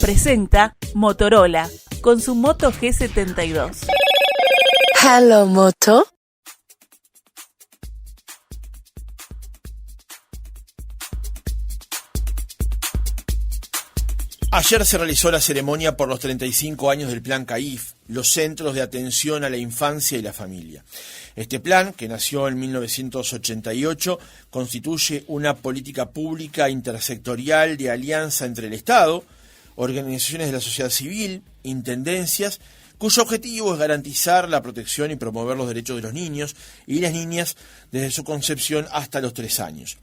presenta Motorola con su Moto G72. Hello, Moto. Ayer se realizó la ceremonia por los 35 años del Plan CAIF, los Centros de Atención a la Infancia y la Familia. Este plan, que nació en 1988, constituye una política pública intersectorial de alianza entre el Estado, organizaciones de la sociedad civil, intendencias, cuyo objetivo es garantizar la protección y promover los derechos de los niños y las niñas desde su concepción hasta los 3 años.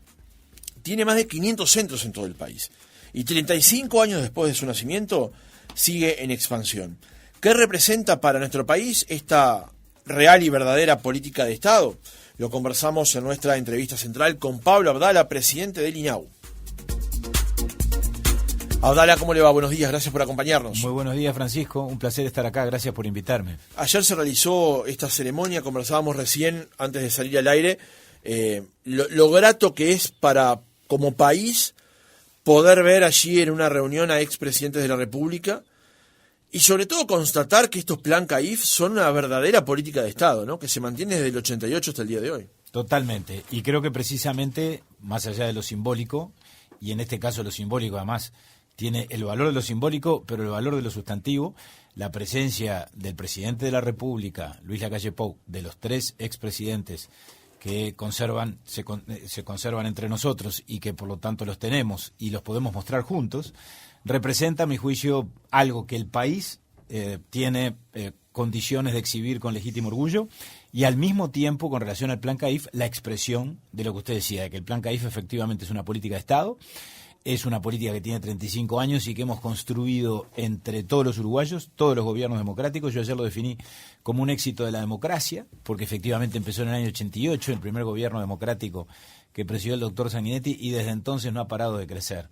Tiene más de 500 centros en todo el país. Y 35 años después de su nacimiento, sigue en expansión. ¿Qué representa para nuestro país esta real y verdadera política de Estado? Lo conversamos en nuestra entrevista central con Pablo Abdala, presidente del INAU. Abdala, ¿cómo le va? Buenos días, gracias por acompañarnos. Muy buenos días, Francisco, un placer estar acá, gracias por invitarme. Ayer se realizó esta ceremonia, conversábamos recién, antes de salir al aire, lo grato que es para, como país, poder ver allí en una reunión a expresidentes de la República y sobre todo constatar que estos Plan CAIF son una verdadera política de Estado, ¿no? Que se mantiene desde el 88 hasta el día de hoy. Totalmente, y creo que precisamente, más allá de lo simbólico, y en este caso lo simbólico además tiene el valor de lo simbólico, pero el valor de lo sustantivo, la presencia del presidente de la República, Luis Lacalle Pou, de los 3 expresidentes que se conservan entre nosotros y que por lo tanto los tenemos y los podemos mostrar juntos, representa a mi juicio algo que el país tiene condiciones de exhibir con legítimo orgullo y al mismo tiempo con relación al Plan CAIF la expresión de lo que usted decía, de que el Plan CAIF efectivamente es una política de Estado, es una política que tiene 35 años y que hemos construido entre todos los uruguayos, todos los gobiernos democráticos. Yo ayer lo definí como un éxito de la democracia, porque efectivamente empezó en el año 88, el primer gobierno democrático que presidió el doctor Sanguinetti, y desde entonces no ha parado de crecer.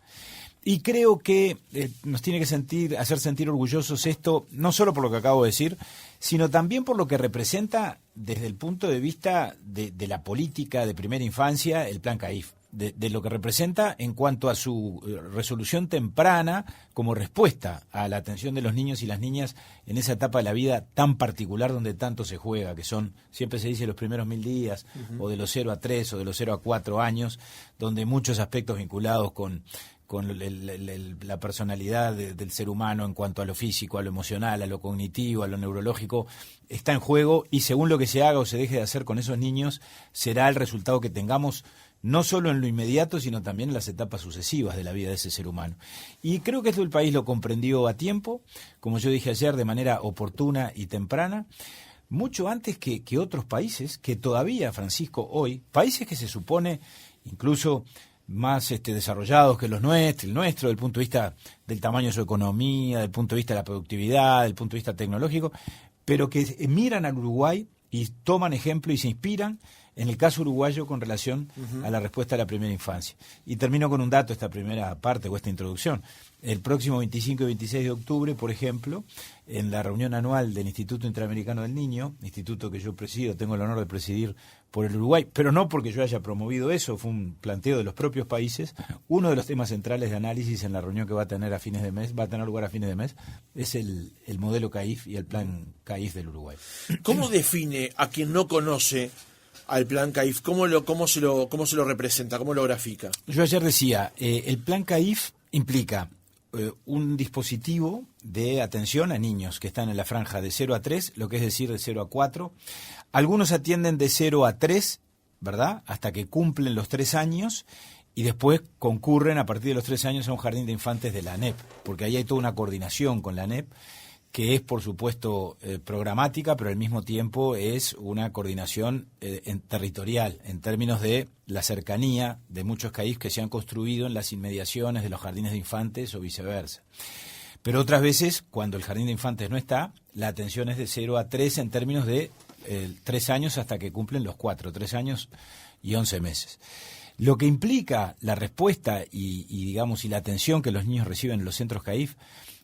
Y creo que nos tiene que hacer sentir orgullosos esto, no solo por lo que acabo de decir, sino también por lo que representa desde el punto de vista de la política de primera infancia el Plan CAIF. De lo que representa en cuanto a su resolución temprana como respuesta a la atención de los niños y las niñas en esa etapa de la vida tan particular donde tanto se juega, que son, siempre se dice, los primeros 1000 días, o de los 0 a 3 o de los 0 a 4 años, donde muchos aspectos vinculados con la personalidad del ser humano en cuanto a lo físico, a lo emocional, a lo cognitivo, a lo neurológico, está en juego, y según lo que se haga o se deje de hacer con esos niños, será el resultado que tengamos no solo en lo inmediato, sino también en las etapas sucesivas de la vida de ese ser humano. Y creo que esto el país lo comprendió a tiempo, como yo dije ayer, de manera oportuna y temprana, mucho antes que otros países, que todavía, Francisco, hoy, países que se supone incluso más desarrollados que el nuestro, desde el punto de vista del tamaño de su economía, desde el punto de vista de la productividad, desde el punto de vista tecnológico, pero que miran al Uruguay y toman ejemplo y se inspiran en el caso uruguayo con relación a la respuesta a la primera infancia. Y termino con un dato, esta primera parte o esta introducción. El próximo 25 y 26 de octubre, por ejemplo, en la reunión anual del Instituto Interamericano del Niño, instituto que yo presido, tengo el honor de presidir por el Uruguay, pero no porque yo haya promovido eso, fue un planteo de los propios países. Uno de los temas centrales de análisis en la reunión que va a tener lugar a fines de mes, es el modelo CAIF y el plan CAIF del Uruguay. ¿Cómo define a quien no conoce al Plan CAIF? ¿Cómo se lo representa? ¿Cómo lo grafica? Yo ayer decía, el Plan CAIF implica un dispositivo de atención a niños que están en la franja de 0 a 3, lo que es decir, de 0 a 4. Algunos atienden de 0 a 3, ¿verdad?, hasta que cumplen los 3 años, y después concurren a partir de los 3 años a un jardín de infantes de la ANEP, porque ahí hay toda una coordinación con la ANEP, que es, por supuesto, programática, pero al mismo tiempo es una coordinación territorial, en términos de la cercanía de muchos CAIF que se han construido en las inmediaciones de los jardines de infantes o viceversa. Pero otras veces, cuando el jardín de infantes no está, la atención es de 0 a 3 en términos de 3 años hasta que cumplen los 4, 3 años y 11 meses. Lo que implica la respuesta y la atención que los niños reciben en los centros CAIF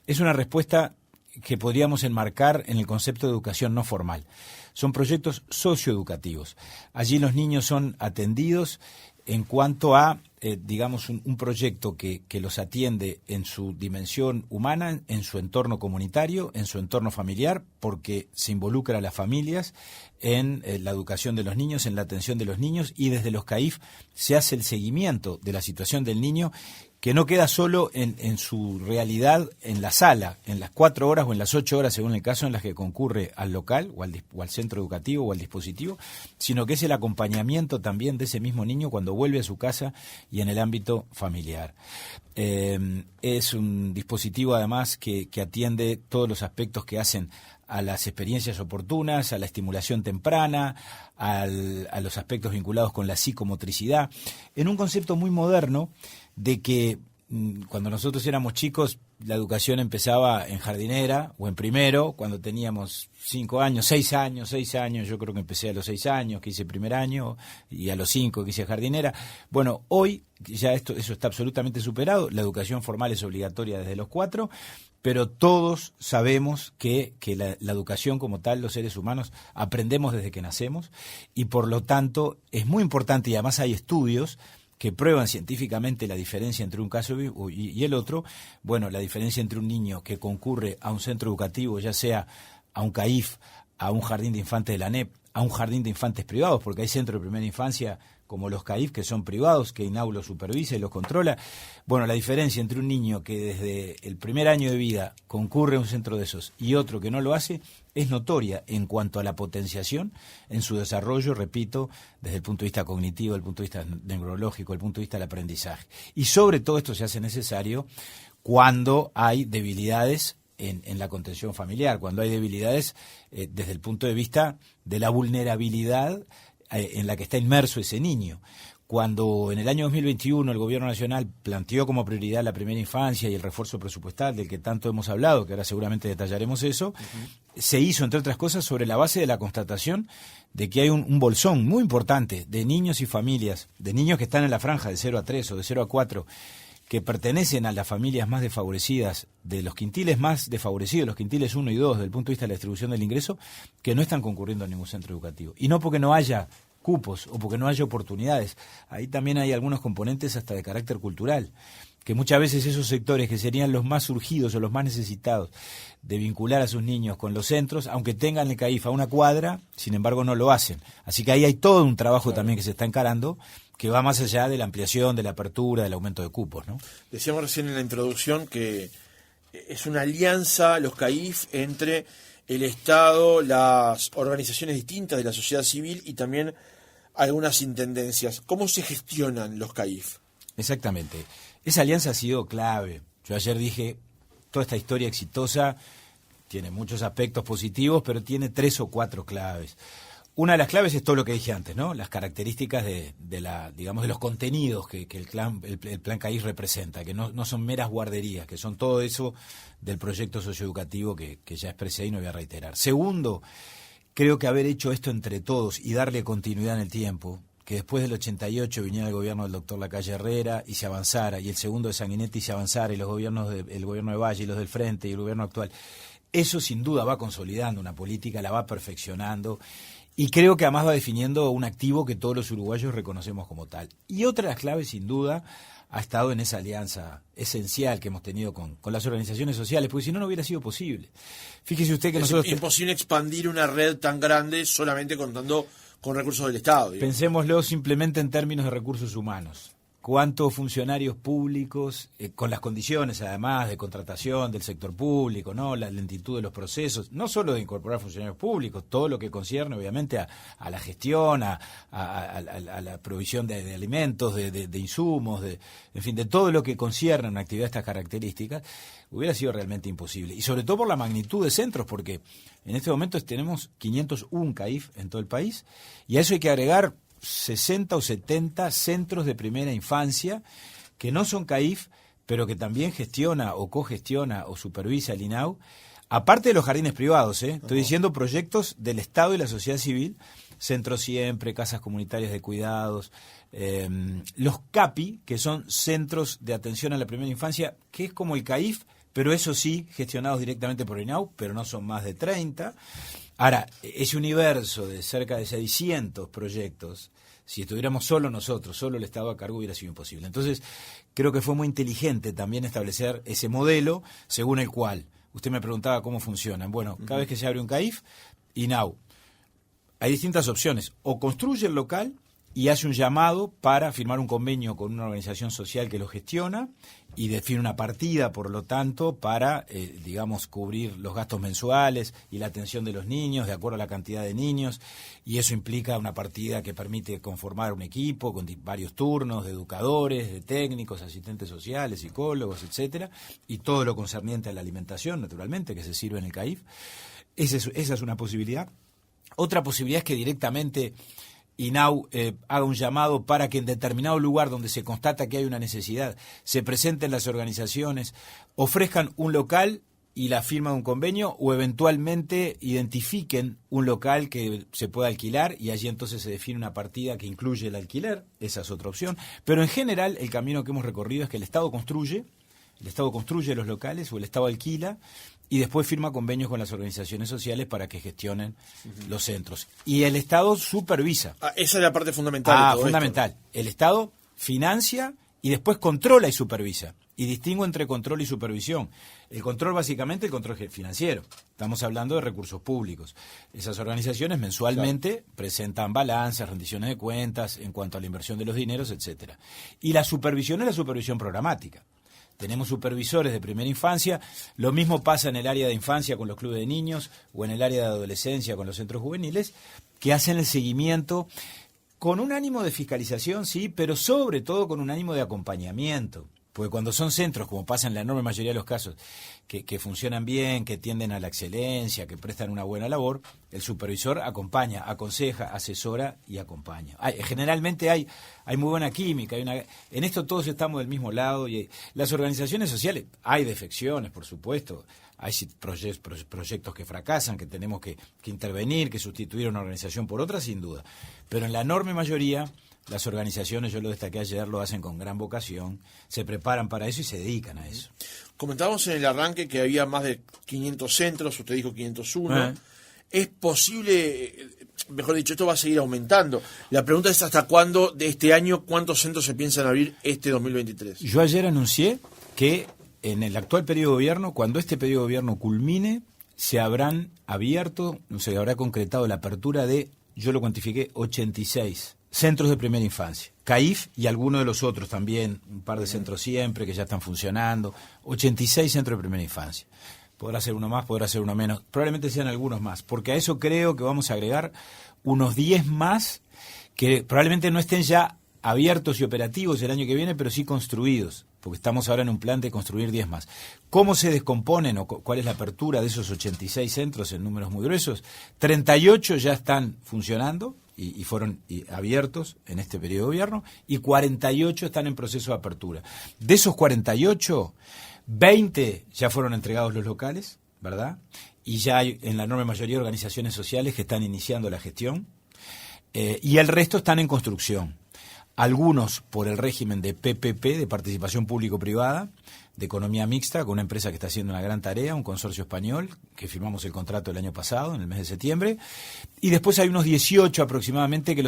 es una respuesta que podríamos enmarcar en el concepto de educación no formal. Son proyectos socioeducativos. Allí los niños son atendidos en cuanto a, digamos, un proyecto que los atiende en su dimensión humana, en su entorno comunitario, en su entorno familiar, porque se involucra a las familias en la educación de los niños, en la atención de los niños, y desde los CAIF se hace el seguimiento de la situación del niño, que no queda solo en su realidad en la sala, en las 4 horas o en las 8 horas, según el caso, en las que concurre al local o al centro educativo o al dispositivo, sino que es el acompañamiento también de ese mismo niño cuando vuelve a su casa y en el ámbito familiar. Es un dispositivo, además, que atiende todos los aspectos que hacen a las experiencias oportunas, a la estimulación temprana, a los aspectos vinculados con la psicomotricidad, en un concepto muy moderno de que cuando nosotros éramos chicos la educación empezaba en jardinera o en primero, cuando teníamos 5 años, 6 años, yo creo que empecé a los 6 años, que hice primer año, y a los 5 que hice jardinera. Bueno, hoy ya eso está absolutamente superado, la educación formal es obligatoria desde los 4, pero todos sabemos que la educación como tal, los seres humanos, aprendemos desde que nacemos, y por lo tanto es muy importante, y además hay estudios que prueban científicamente la diferencia entre un caso y el otro. Bueno, la diferencia entre un niño que concurre a un centro educativo, ya sea a un CAIF, a un jardín de infantes de la ANEP, a un jardín de infantes privados, porque hay centros de primera infancia como los CAIF, que son privados, que INAU los supervisa y los controla. Bueno, la diferencia entre un niño que desde el primer año de vida concurre a un centro de esos y otro que no lo hace es notoria en cuanto a la potenciación en su desarrollo, repito, desde el punto de vista cognitivo, desde el punto de vista neurológico, desde el punto de vista del aprendizaje. Y sobre todo esto se hace necesario cuando hay debilidades en la contención familiar, cuando hay debilidades desde el punto de vista de la vulnerabilidad en la que está inmerso ese niño. Cuando en el año 2021 el Gobierno Nacional planteó como prioridad la primera infancia y el refuerzo presupuestal del que tanto hemos hablado, que ahora seguramente detallaremos eso, se hizo, entre otras cosas, sobre la base de la constatación de que hay un bolsón muy importante de niños y familias, de niños que están en la franja de 0 a 3 o de 0 a 4, que pertenecen a las familias más desfavorecidas, de los quintiles más desfavorecidos, los quintiles 1 y 2, desde el punto de vista de la distribución del ingreso, que no están concurriendo a ningún centro educativo. Y no porque no haya cupos o porque no haya oportunidades. Ahí también hay algunos componentes hasta de carácter cultural, que muchas veces esos sectores que serían los más surgidos o los más necesitados de vincular a sus niños con los centros, aunque tengan el CAIF a una cuadra, sin embargo no lo hacen. Así que ahí hay todo un trabajo también que se está encarando, que va más allá de la ampliación, de la apertura, del aumento de cupos, ¿no? Decíamos recién en la introducción que es una alianza, los CAIF, entre el Estado, las organizaciones distintas de la sociedad civil y también algunas intendencias. ¿Cómo se gestionan los CAIF? Exactamente. Esa alianza ha sido clave. Yo ayer dije, toda esta historia exitosa tiene muchos aspectos positivos, pero tiene 3 o 4 claves. Una de las claves es todo lo que dije antes, ¿no? Las características de los contenidos que el plan CAIF representa, que no son meras guarderías, que son todo eso del proyecto socioeducativo que ya expresé y no voy a reiterar. Segundo, creo que haber hecho esto entre todos y darle continuidad en el tiempo, que después del 88 viniera el gobierno del doctor Lacalle Herrera y se avanzara, y el segundo de Sanguinetti se avanzara, y el gobierno de Valle y los del Frente y el gobierno actual, eso sin duda va consolidando una política, la va perfeccionando, y creo que además va definiendo un activo que todos los uruguayos reconocemos como tal. Y otra de las claves, sin duda, ha estado en esa alianza esencial que hemos tenido con las organizaciones sociales, porque si no, no hubiera sido posible. Fíjese usted que nosotros... Es imposible expandir una red tan grande solamente contando con recursos del Estado. Digamos. Pensémoslo simplemente en términos de recursos humanos. ¿Cuántos funcionarios públicos, con las condiciones además de contratación del sector público, no, la lentitud de los procesos, no solo de incorporar funcionarios públicos, todo lo que concierne obviamente a la gestión, a la provisión de alimentos, de insumos, en fin, de todo lo que concierne a una actividad de estas características, hubiera sido realmente imposible. Y sobre todo por la magnitud de centros, porque en este momento tenemos 501 CAIF en todo el país, y a eso hay que agregar 60 o 70 centros de primera infancia que no son CAIF, pero que también gestiona o cogestiona o supervisa el INAU, aparte de los jardines privados, estoy diciendo proyectos del Estado y la sociedad civil, Centro Siempre, casas comunitarias de cuidados, los CAPI, que son centros de atención a la primera infancia, que es como el CAIF, pero eso sí, gestionados directamente por el INAU, pero no son más de 30. Ahora, ese universo de cerca de 600 proyectos Si estuviéramos solo nosotros, solo el Estado a cargo, hubiera sido imposible. Entonces, creo que fue muy inteligente también establecer ese modelo según el cual, usted me preguntaba cómo funcionan. Bueno, cada vez que se abre un CAIF, INAU, hay distintas opciones. O construye el local y hace un llamado para firmar un convenio con una organización social que lo gestiona y define una partida, por lo tanto, para, cubrir los gastos mensuales y la atención de los niños, de acuerdo a la cantidad de niños, y eso implica una partida que permite conformar un equipo con varios turnos de educadores, de técnicos, asistentes sociales, psicólogos, etcétera, y todo lo concerniente a la alimentación, naturalmente, que se sirve en el CAIF. Esa es una posibilidad. Otra posibilidad es que directamente INAU haga un llamado para que en determinado lugar donde se constata que hay una necesidad, se presenten las organizaciones, ofrezcan un local y la firma de un convenio, o eventualmente identifiquen un local que se pueda alquilar y allí entonces se define una partida que incluye el alquiler. Esa es otra opción. Pero en general el camino que hemos recorrido es que el Estado construye los locales o el Estado alquila y después firma convenios con las organizaciones sociales para que gestionen los centros. Y el Estado supervisa. Esa es la parte fundamental de todo fundamental. esto. El Estado financia y después controla y supervisa. Y distingo entre control y supervisión. El control, básicamente, el control financiero. Estamos hablando de recursos públicos. Esas organizaciones mensualmente presentan balances, rendiciones de cuentas en cuanto a la inversión de los dineros, etcétera. Y la supervisión es la supervisión programática. Tenemos supervisores de primera infancia, lo mismo pasa en el área de infancia con los clubes de niños o en el área de adolescencia con los centros juveniles, que hacen el seguimiento con un ánimo de fiscalización, sí, pero sobre todo con un ánimo de acompañamiento. Porque cuando son centros, como pasa en la enorme mayoría de los casos, que funcionan bien, que tienden a la excelencia, que prestan una buena labor, el supervisor acompaña, aconseja, asesora y acompaña. Generalmente hay muy buena química, en esto todos estamos del mismo lado. Y las organizaciones sociales, hay defecciones, por supuesto, hay proyectos que fracasan, que tenemos que intervenir, que sustituir una organización por otra, sin duda. Pero en la enorme mayoría, las organizaciones, yo lo destaqué ayer, lo hacen con gran vocación, se preparan para eso y se dedican a eso. Comentábamos en el arranque que había más de 500 centros, usted dijo 501. ¿Es posible, mejor dicho, esto va a seguir aumentando? La pregunta es hasta cuándo de este año, cuántos centros se piensan abrir este 2023. Yo ayer anuncié que en el actual periodo de gobierno, cuando este periodo de gobierno culmine, se habrá concretado la apertura de, yo lo cuantifiqué, 86 centros de primera infancia, CAIF y algunos de los otros también, un par de centros siempre que ya están funcionando, 86 centros de primera infancia. Podrá ser uno más, podrá ser uno menos, probablemente sean algunos más, porque a eso creo que vamos a agregar unos 10 más que probablemente no estén ya abiertos y operativos el año que viene, pero sí construidos, porque estamos ahora en un plan de construir 10 más. ¿Cómo se descomponen o cuál es la apertura de esos 86 centros en números muy gruesos? 38 ya están funcionando y fueron abiertos en este periodo de gobierno, y 48 están en proceso de apertura. De esos 48, 20 ya fueron entregados los locales, ¿verdad? Y ya hay en la enorme mayoría organizaciones sociales que están iniciando la gestión, y el resto están en construcción. Algunos por el régimen de PPP, de participación público-privada, de economía mixta, con una empresa que está haciendo una gran tarea, un consorcio español, que firmamos el contrato el año pasado, en el mes de septiembre, y después hay unos 18 aproximadamente que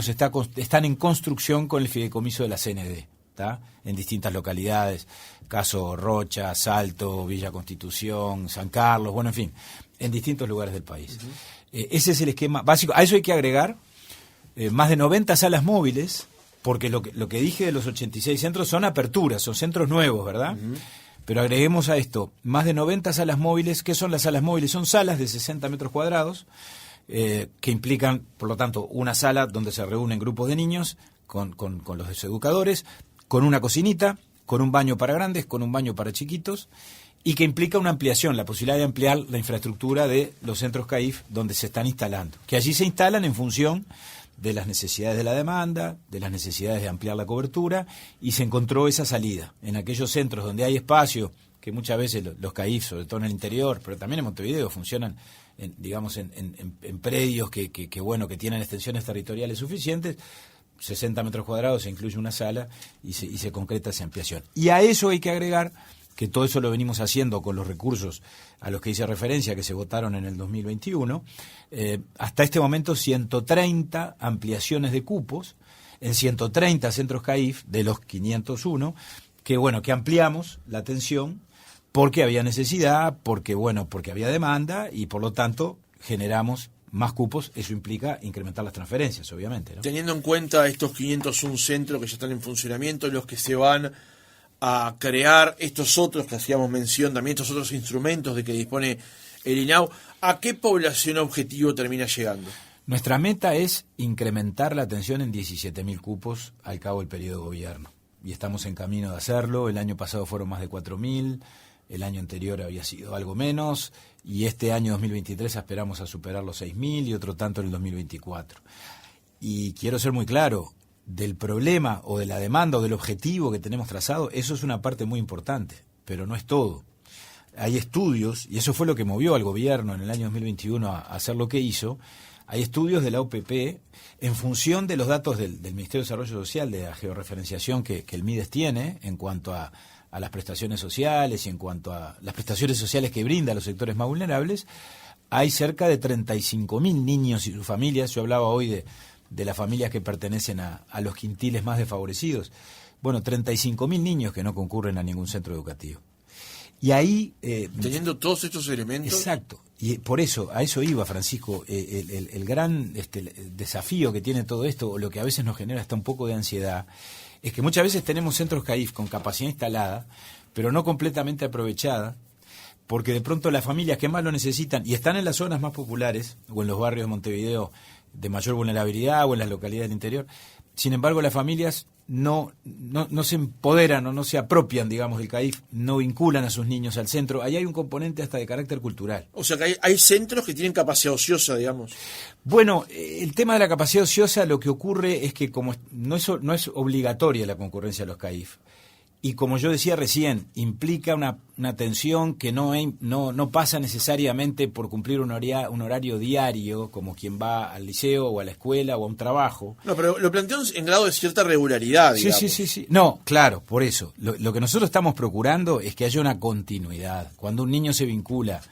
están en construcción con el fideicomiso de la CND, ¿tá? En distintas localidades, caso Rocha, Salto, Villa Constitución, San Carlos, bueno, en fin, en distintos lugares del país. Ese es el esquema básico. A eso hay que agregar más de 90 salas móviles, porque lo que dije de los 86 centros son aperturas, son centros nuevos, ¿verdad? Pero agreguemos a esto más de 90 salas móviles. ¿Qué son las salas móviles? Son salas de 60 metros cuadrados que implican, por lo tanto, una sala donde se reúnen grupos de niños con los educadores, con una cocinita, con un baño para grandes, con un baño para chiquitos, y que implica una ampliación, la posibilidad de ampliar la infraestructura de los centros CAIF donde se están instalando, que allí se instalan en función de las necesidades de la demanda, de las necesidades de ampliar la cobertura, y se encontró esa salida. En aquellos centros donde hay espacio, que muchas veces los CAIF, sobre todo en el interior, pero también en Montevideo, funcionan en predios que tienen extensiones territoriales suficientes, 60 metros cuadrados, se incluye una sala y se concreta esa ampliación. Y a eso hay que agregar que todo eso lo venimos haciendo con los recursos a los que hice referencia, que se votaron en el 2021, hasta este momento 130 ampliaciones de cupos en 130 centros CAIF de los 501, que ampliamos la atención porque había necesidad, porque había demanda y por lo tanto generamos más cupos. Eso implica incrementar las transferencias, obviamente, ¿no? Teniendo en cuenta estos 501 centros que ya están en funcionamiento, los que se van a crear, estos otros que hacíamos mención, también estos otros instrumentos de que dispone el INAU, ¿a qué población objetivo termina llegando? Nuestra meta es incrementar la atención en 17.000 cupos al cabo del periodo de gobierno. Y estamos en camino de hacerlo. El año pasado fueron más de 4.000, el año anterior había sido algo menos, y este año 2023 esperamos a superar los 6.000 y otro tanto en el 2024. Y quiero ser muy claro, del problema o de la demanda o del objetivo que tenemos trazado, eso es una parte muy importante, pero no es todo. Hay estudios, y eso fue lo que movió al gobierno en el año 2021 a hacer lo que hizo. Hay estudios de la OPP en función de los datos del Ministerio de Desarrollo Social, de la georreferenciación que el MIDES tiene en cuanto a las prestaciones sociales y en cuanto a las prestaciones sociales que brinda a los sectores más vulnerables. Hay cerca de 35.000 niños y sus familias. Yo hablaba hoy de las familias que pertenecen a los quintiles más desfavorecidos. Bueno, 35.000 niños que no concurren a ningún centro educativo. Y ahí... teniendo todos estos elementos... Exacto. Y por eso, a eso iba, Francisco, el gran desafío que tiene todo esto, o lo que a veces nos genera hasta un poco de ansiedad, es que muchas veces tenemos centros CAIF con capacidad instalada, pero no completamente aprovechada, porque de pronto las familias que más lo necesitan, y están en las zonas más populares, o en los barrios de Montevideo de mayor vulnerabilidad, o en las localidades del interior, sin embargo las familias no se empoderan o no se apropian, digamos, del CAIF, no vinculan a sus niños al centro. Ahí hay un componente hasta de carácter cultural. O sea que hay centros que tienen capacidad ociosa, digamos. Bueno, el tema de la capacidad ociosa, lo que ocurre es que como no es obligatoria la concurrencia a los CAIF, y como yo decía recién, implica una atención que no pasa necesariamente por cumplir un horario diario, como quien va al liceo o a la escuela o a un trabajo. No, pero lo planteo en grado de cierta regularidad, digamos. Sí. No, claro, por eso. Lo que nosotros estamos procurando es que haya una continuidad. Cuando un niño se vincula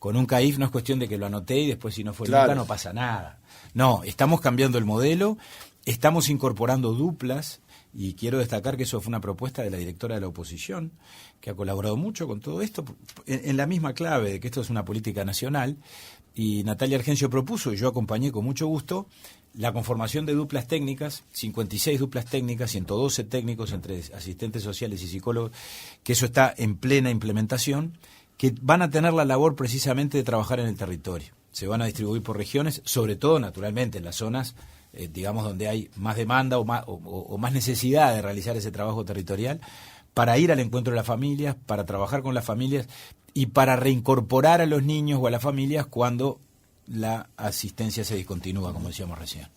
con un CAIF, no es cuestión de que lo anoté y después si no fue nunca no pasa nada. No, estamos cambiando el modelo, estamos incorporando duplas. Y quiero destacar que eso fue una propuesta de la directora de la oposición, que ha colaborado mucho con todo esto, en la misma clave de que esto es una política nacional. Y Natalia Argencio propuso, y yo acompañé con mucho gusto, la conformación de duplas técnicas, 56 duplas técnicas, 112 técnicos entre asistentes sociales y psicólogos, que eso está en plena implementación, que van a tener la labor precisamente de trabajar en el territorio. Se van a distribuir por regiones, sobre todo, naturalmente, en las zonas digamos, donde hay más demanda o más necesidad de realizar ese trabajo territorial, para ir al encuentro de las familias, para trabajar con las familias y para reincorporar a los niños o a las familias cuando la asistencia se discontinúa, como decíamos recién.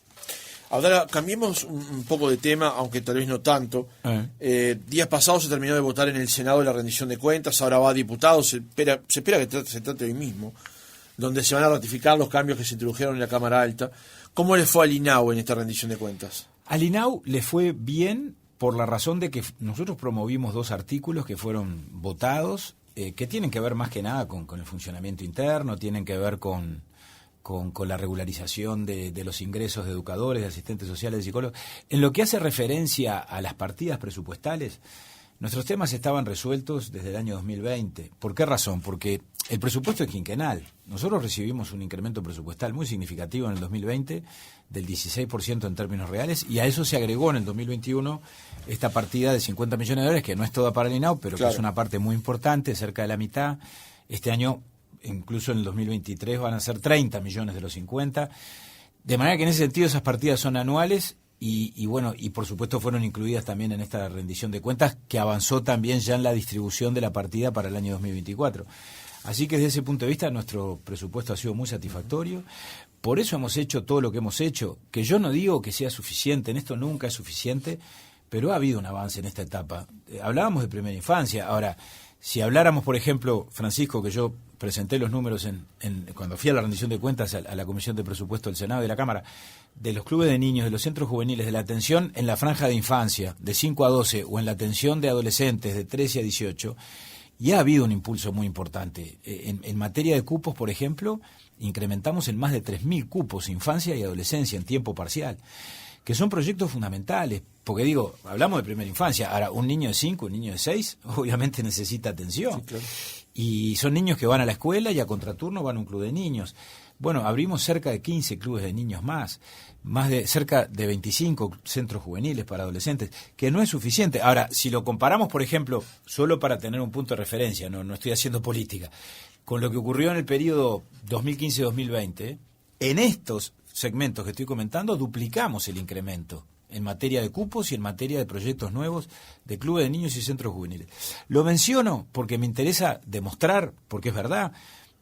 Ahora cambiemos un poco de tema, aunque tal vez no tanto. Días pasados se terminó de votar en el Senado la rendición de cuentas, ahora va a diputados, se espera que se trate hoy mismo, donde se van a ratificar los cambios que se introdujeron en la Cámara Alta. ¿Cómo le fue al INAU en esta rendición de cuentas? Al INAU le fue bien por la razón de que nosotros promovimos 2 artículos que fueron votados, que tienen que ver más que nada con el funcionamiento interno, tienen que ver con la regularización de los ingresos de educadores, de asistentes sociales, de psicólogos. En lo que hace referencia a las partidas presupuestales, nuestros temas estaban resueltos desde el año 2020. ¿Por qué razón? Porque el presupuesto es quinquenal. Nosotros recibimos un incremento presupuestal muy significativo en el 2020 del 16% en términos reales, y a eso se agregó en el 2021 esta partida de 50 millones de dólares, que no es toda para el INAU, pero que es una parte muy importante, cerca de la mitad. Este año, incluso en el 2023, van a ser 30 millones de los 50. De manera que en ese sentido esas partidas son anuales. Y bueno, y por supuesto fueron incluidas también en esta rendición de cuentas, que avanzó también ya en la distribución de la partida para el año 2024. Así que desde ese punto de vista nuestro presupuesto ha sido muy satisfactorio. Por eso hemos hecho todo lo que hemos hecho, que yo no digo que sea suficiente, en esto nunca es suficiente, pero ha habido un avance en esta etapa. Hablábamos de primera infancia. Ahora, si habláramos, por ejemplo, Francisco, que yo presenté los números cuando fui a la rendición de cuentas a la Comisión de Presupuesto del Senado y de la Cámara, de los clubes de niños, de los centros juveniles, de la atención en la franja de infancia, de 5 a 12, o en la atención de adolescentes de 13 a 18, y ha habido un impulso muy importante. En materia de cupos, por ejemplo, incrementamos en más de 3.000 cupos infancia y adolescencia en tiempo parcial. que son proyectos fundamentales, porque digo, hablamos de primera infancia, ahora un niño de 5, un niño de 6, obviamente necesita atención. Sí, claro. Y son niños que van a la escuela y a contraturno van a un club de niños. Bueno, abrimos cerca de 15 clubes de niños más de cerca de 25 centros juveniles para adolescentes, que no es suficiente. Ahora, si lo comparamos, por ejemplo, solo para tener un punto de referencia, no estoy haciendo política, con lo que ocurrió en el periodo 2015-2020, en estos segmentos que estoy comentando, duplicamos el incremento en materia de cupos y en materia de proyectos nuevos de clubes de niños y centros juveniles. Lo menciono porque me interesa demostrar, porque es verdad,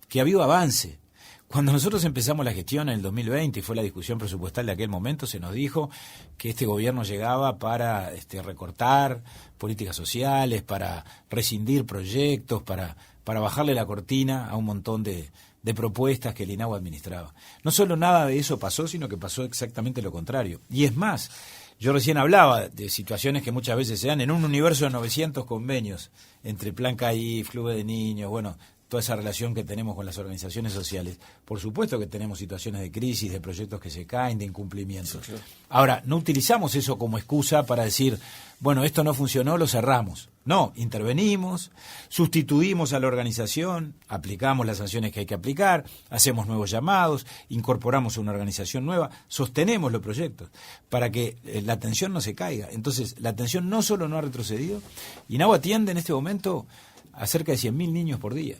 que ha habido avance. Cuando nosotros empezamos la gestión en el 2020 y fue la discusión presupuestal de aquel momento, se nos dijo que este gobierno llegaba para recortar políticas sociales, para rescindir proyectos, para bajarle la cortina a un montón de propuestas que el INAU administraba. No solo nada de eso pasó, sino que pasó exactamente lo contrario. Y es más, yo recién hablaba de situaciones que muchas veces se dan en un universo de 900 convenios entre Plan CAIF, Clubes de Niños, bueno, toda esa relación que tenemos con las organizaciones sociales. Por supuesto que tenemos situaciones de crisis, de proyectos que se caen, de incumplimientos. Sí, claro. Ahora, no utilizamos eso como excusa para decir, bueno, esto no funcionó, lo cerramos. No, intervenimos, sustituimos a la organización, aplicamos las sanciones que hay que aplicar, hacemos nuevos llamados, incorporamos una organización nueva, sostenemos los proyectos para que la atención no se caiga. Entonces, la atención no solo no ha retrocedido, INAU atiende en este momento a cerca de 100.000 niños por día,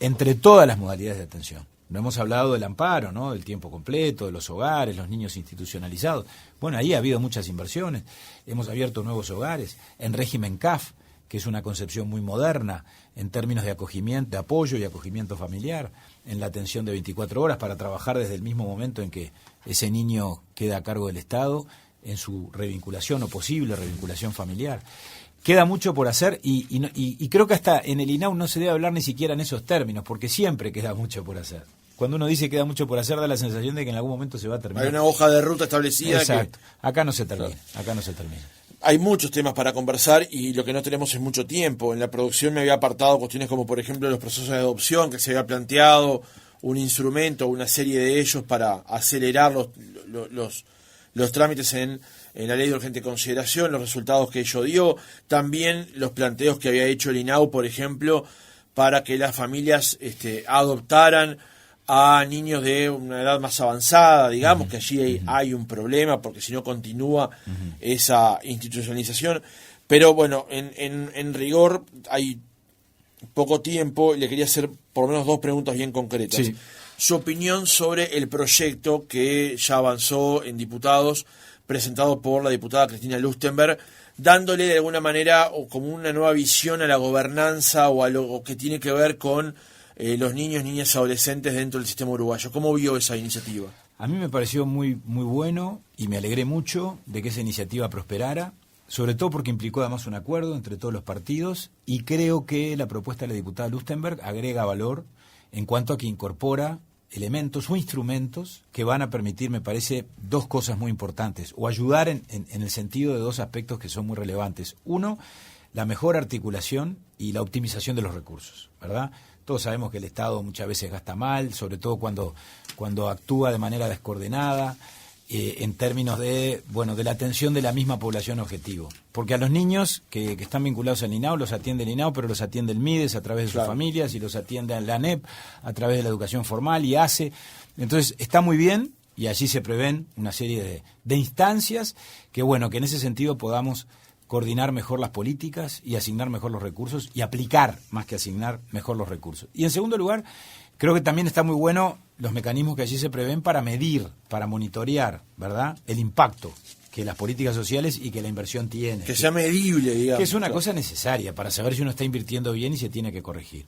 entre todas las modalidades de atención. No hemos hablado del amparo, ¿no?, del tiempo completo, de los hogares, los niños institucionalizados. Bueno, ahí ha habido muchas inversiones. Hemos abierto nuevos hogares en régimen CAF, que es una concepción muy moderna en términos de acogimiento, de apoyo y acogimiento familiar, en la atención de 24 horas para trabajar desde el mismo momento en que ese niño queda a cargo del Estado en su revinculación o posible revinculación familiar. Queda mucho por hacer y creo que hasta en el INAU no se debe hablar ni siquiera en esos términos, porque siempre queda mucho por hacer. Cuando uno dice queda mucho por hacer, da la sensación de que en algún momento se va a terminar. Hay una hoja de ruta establecida. Exacto. Que... Acá no se termina, claro. Acá no se termina. Hay muchos temas para conversar y lo que no tenemos es mucho tiempo. En la producción me había apartado cuestiones como, por ejemplo, los procesos de adopción, que se había planteado un instrumento, una serie de ellos para acelerar los trámites en la ley de urgente consideración, los resultados que ello dio, también los planteos que había hecho el INAU, por ejemplo, para que las familias adoptaran a niños de una edad más avanzada, digamos, que allí hay un problema, porque si no continúa esa institucionalización. Pero bueno, en rigor hay poco tiempo, le quería hacer por lo menos 2 preguntas bien concretas. Sí. Su opinión sobre el proyecto que ya avanzó en diputados, presentado por la diputada Cristina Lustenberg, dándole de alguna manera o como una nueva visión a la gobernanza o a lo que tiene que ver con los niños, niñas, adolescentes dentro del sistema uruguayo. ¿Cómo vio esa iniciativa? A mí me pareció muy, muy bueno y me alegré mucho de que esa iniciativa prosperara, sobre todo porque implicó además un acuerdo entre todos los partidos y creo que la propuesta de la diputada Lustenberg agrega valor en cuanto a que incorpora elementos o instrumentos que van a permitir, me parece, 2 cosas muy importantes, o ayudar en el sentido de 2 aspectos que son muy relevantes. Uno, la mejor articulación y la optimización de los recursos, ¿verdad? Todos sabemos que el Estado muchas veces gasta mal, sobre todo cuando actúa de manera descoordinada, en términos de la atención de la misma población objetivo. Porque a los niños que están vinculados al INAU los atiende el INAU, pero los atiende el MIDES a través de sus familias y los atiende la ANEP a través de la educación formal y ACE. Entonces está muy bien y allí se prevén una serie de instancias que en ese sentido podamos coordinar mejor las políticas y asignar mejor los recursos y aplicar más que asignar mejor los recursos. Y en segundo lugar, creo que también está muy bueno los mecanismos que allí se prevén para medir, para monitorear, ¿verdad?, el impacto que las políticas sociales y que la inversión tiene. Que sea medible, digamos. Que es una cosa necesaria para saber si uno está invirtiendo bien y se tiene que corregir.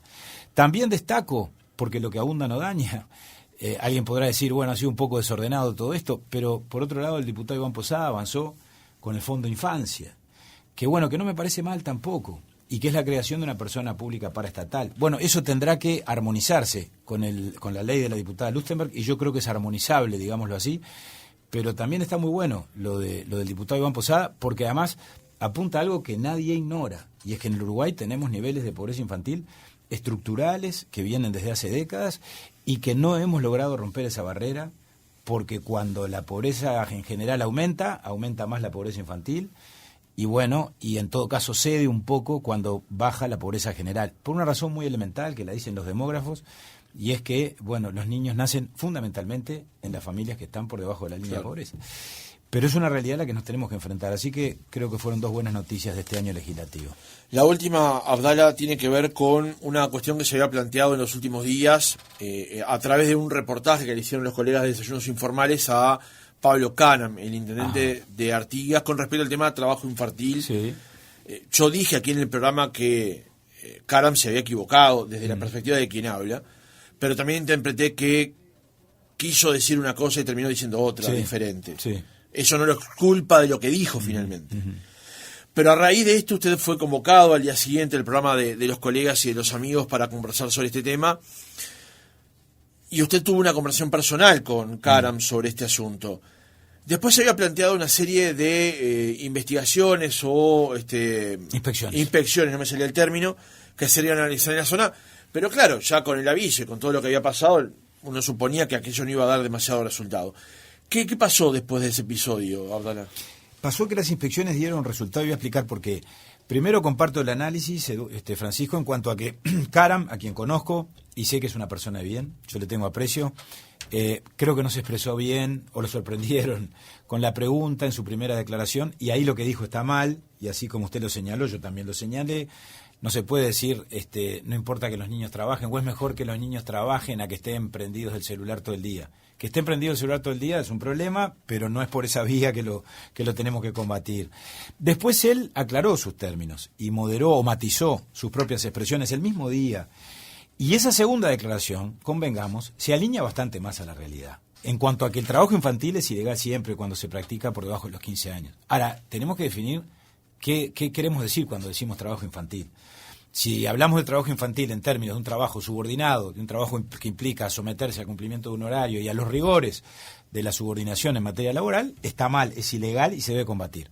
También destaco, porque lo que abunda no daña, alguien podrá decir, ha sido un poco desordenado todo esto, pero por otro lado el diputado Iván Posada avanzó con el Fondo Infancia, que no me parece mal tampoco, y que es la creación de una persona pública paraestatal. Eso tendrá que armonizarse con la ley de la diputada Lustenberg, y yo creo que es armonizable, digámoslo así, pero también está muy bueno lo del diputado Iván Posada, porque además apunta a algo que nadie ignora, y es que en el Uruguay tenemos niveles de pobreza infantil estructurales que vienen desde hace décadas y que no hemos logrado romper esa barrera porque cuando la pobreza en general aumenta más la pobreza infantil, y bueno, y en todo caso cede un poco cuando baja la pobreza general, por una razón muy elemental que la dicen los demógrafos, y es que, bueno, los niños nacen fundamentalmente en las familias que están por debajo de la línea de pobreza. Pero es una realidad a la que nos tenemos que enfrentar, así que creo que fueron 2 buenas noticias de este año legislativo. La última, Abdala, tiene que ver con una cuestión que se había planteado en los últimos días a través de un reportaje que le hicieron los colegas de Desayunos Informales a Pablo Caram, el intendente de Artigas, con respecto al tema de trabajo infantil. Sí. Yo dije aquí en el programa que Caram se había equivocado desde la perspectiva de quien habla, pero también interpreté que quiso decir una cosa y terminó diciendo otra, diferente. Sí. Eso no es culpa de lo que dijo finalmente. Pero a raíz de esto usted fue convocado al día siguiente al programa de los colegas y de los amigos para conversar sobre este tema. Y usted tuvo una conversación personal con Caram sobre este asunto. Después se había planteado una serie de investigaciones o inspecciones, no me salía el término, que serían analizar en la zona. Pero claro, ya con el aviso y con todo lo que había pasado, uno suponía que aquello no iba a dar demasiado resultado. ¿Qué pasó después de ese episodio, Abdala? Pasó que las inspecciones dieron resultado y voy a explicar por qué. Primero comparto el análisis, Francisco, en cuanto a que Caram, a quien conozco y sé que es una persona de bien, yo le tengo aprecio, creo que no se expresó bien o lo sorprendieron con la pregunta en su primera declaración y ahí lo que dijo está mal y así como usted lo señaló, yo también lo señalé. No se puede decir, no importa que los niños trabajen, o es mejor que los niños trabajen a que estén prendidos del celular todo el día. Que estén prendidos del celular todo el día es un problema, pero no es por esa vía que lo tenemos que combatir. Después él aclaró sus términos y moderó o matizó sus propias expresiones el mismo día. Y esa segunda declaración, convengamos, se alinea bastante más a la realidad. En cuanto a que el trabajo infantil es ilegal siempre cuando se practica por debajo de los 15 años. Ahora, tenemos que definir qué queremos decir cuando decimos trabajo infantil. Si hablamos de trabajo infantil en términos de un trabajo subordinado, de un trabajo que implica someterse al cumplimiento de un horario y a los rigores de la subordinación en materia laboral, está mal, es ilegal y se debe combatir.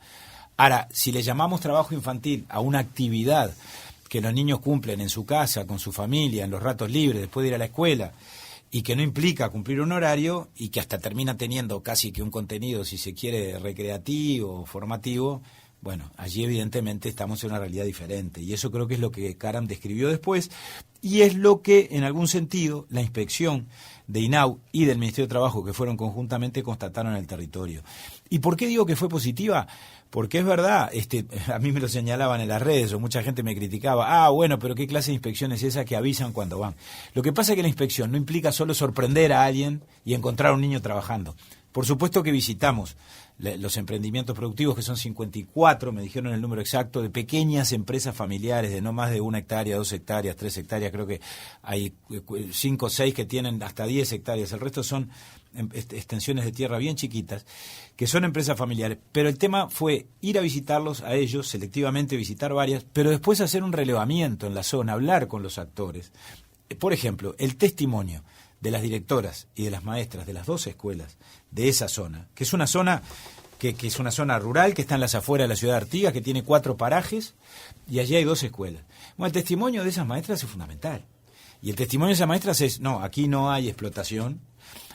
Ahora, si le llamamos trabajo infantil a una actividad que los niños cumplen en su casa, con su familia, en los ratos libres, después de ir a la escuela, y que no implica cumplir un horario y que hasta termina teniendo casi que un contenido, si se quiere, recreativo, formativo, bueno, allí evidentemente estamos en una realidad diferente y eso creo que es lo que Caram describió después y es lo que en algún sentido la inspección de INAU y del Ministerio de Trabajo que fueron conjuntamente constataron en el territorio. ¿Y por qué digo que fue positiva? Porque es verdad, a mí me lo señalaban en las redes o mucha gente me criticaba, bueno, pero ¿qué clase de inspección es esa que avisan cuando van? Lo que pasa es que la inspección no implica solo sorprender a alguien y encontrar a un niño trabajando. Por supuesto que visitamos los emprendimientos productivos, que son 54, me dijeron el número exacto, de pequeñas empresas familiares de no más de 1 hectárea, 2 hectáreas, 3 hectáreas, creo que hay 5 o 6 que tienen hasta 10 hectáreas, el resto son extensiones de tierra bien chiquitas, que son empresas familiares, pero el tema fue ir a visitarlos a ellos, selectivamente visitar varias, pero después hacer un relevamiento en la zona, hablar con los actores. Por ejemplo, el testimonio de las directoras y de las maestras de las 2 escuelas de esa zona, que es una zona que es una zona rural, que está en las afueras de la ciudad de Artigas, que tiene 4 parajes, y allí hay 2 escuelas. Bueno, el testimonio de esas maestras es fundamental. Y el testimonio de esas maestras es, no, aquí no hay explotación,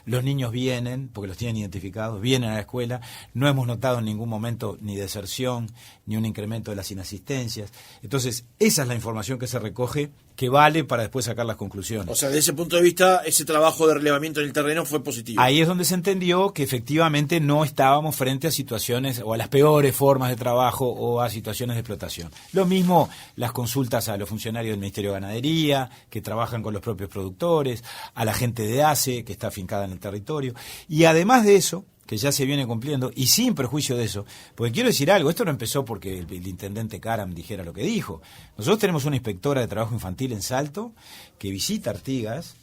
los niños vienen, porque los tienen identificados, vienen a la escuela, no hemos notado en ningún momento ni deserción, ni un incremento de las inasistencias. Entonces, esa es la información que se recoge, que vale para después sacar las conclusiones. O sea, desde ese punto de vista, ese trabajo de relevamiento en el terreno fue positivo. Ahí es donde se entendió que efectivamente no estábamos frente a situaciones o a las peores formas de trabajo o a situaciones de explotación. Lo mismo las consultas a los funcionarios del Ministerio de Ganadería, que trabajan con los propios productores, a la gente de ACE, que está afincada en el territorio. Y además de eso, que ya se viene cumpliendo, y sin perjuicio de eso, porque quiero decir algo, esto no empezó porque el intendente Caram dijera lo que dijo. Nosotros tenemos una inspectora de trabajo infantil en Salto, que visita Artigas,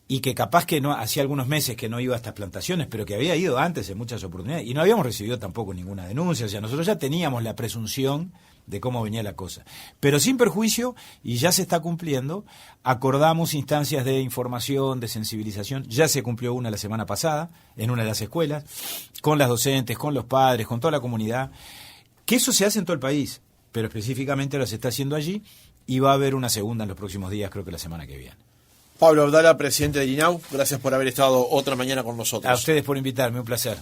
y que capaz que no hacía algunos meses que no iba a estas plantaciones, pero que había ido antes en muchas oportunidades, y no habíamos recibido tampoco ninguna denuncia, o sea, nosotros ya teníamos la presunción de cómo venía la cosa. Pero sin perjuicio, y ya se está cumpliendo, acordamos instancias de información, de sensibilización, ya se cumplió una la semana pasada, en una de las escuelas, con las docentes, con los padres, con toda la comunidad, que eso se hace en todo el país, pero específicamente lo se está haciendo allí, y va a haber una segunda en los próximos días, creo que la semana que viene. Pablo Abdala, presidente del INAU, gracias por haber estado otra mañana con nosotros. A ustedes por invitarme, un placer.